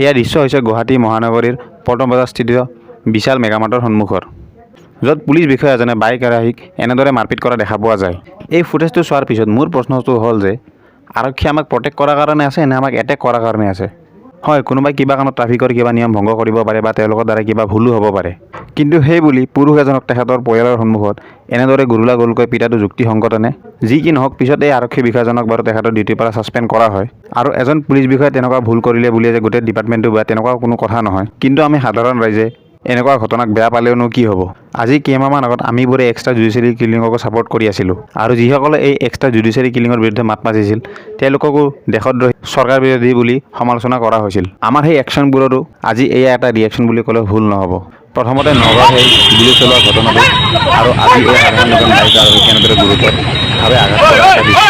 ইয়াৰ দৃশ্য হৈছে গুৱাহাটী মহানগৰীৰ পল্টন বজাৰস্থিত বিশাল মেগামাৰ্টৰ সন্মুখৰ, য'ত পুলিচ বিষয়া এজনে বাইক আৰোহীক এনেদৰে মাৰপিট কৰা দেখা পোৱা যায়। এই ফুটেজটো চোৱাৰ পিছত মোৰ প্ৰশ্নটো হ'ল যে আৰক্ষী আমাক প্ৰটেক্ট কৰাৰ কাৰণে আছে নে আমাক এটেক কৰাৰ কাৰণে আছে? হয়, কোনোবাই কিবা কাৰণত ট্ৰাফিকৰ কিবা নিয়ম ভংগ কৰিব পাৰে বা তেওঁলোকৰ দ্বাৰা কিবা ভুলো হ'ব পাৰে, কিন্তু সেই বুলি পুৰুষ এজনক তেখেতৰ পৰিয়ালৰ সন্মুখত এনেদৰে গুৰুলা গুৰুকৈ পিটাটো যুক্তিসংগতনে? যি কি নহওক, পিছত এই আৰক্ষী বিষয়াজনক বাৰু তেখেতৰ ডিউটিৰ পৰা ছাছপেণ্ড কৰা হয়। আৰু এজন পুলিচ বিষয়াই তেনেকুৱা ভুল কৰিলে বুলিয়ে যে গোটেই ডিপাৰ্টমেণ্টটো বেয়া তেনেকুৱা কোনো কথা নহয়। কিন্তু আমি সাধাৰণ ৰাইজে এনেকুৱা ঘটনাক বেয়া পালেওনো কি হ'ব? আজি কেইমাহমান আগত আমিবোৰে এক্সট্ৰা জুডিচিয়েৰী কিলিঙকো ছাপোৰ্ট কৰি আছিলোঁ, আৰু যিসকলে এই এক্সট্ৰা জুডিচিয়েৰী কিলিঙৰ বিৰুদ্ধে মাত মাতিছিল তেওঁলোককো দেশদ্ৰোহী চৰকাৰ বিৰোধী বুলি সমালোচনা কৰা হৈছিল। আমাৰ সেই একশ্যনবোৰৰো আজি এয়া এটা ৰিয়েকশ্যন বুলি ক'লে ভুল নহ'ব। প্ৰথমতে নগাঁৱৰ সেই গুলী চলোৱা ঘটনাটো, আৰু আজি এই সাধাৰণ এজন বাইক আৰোহীক কেনেদৰে গুৰুতৰভাৱে আঘাত কৰা দেখা দিছে।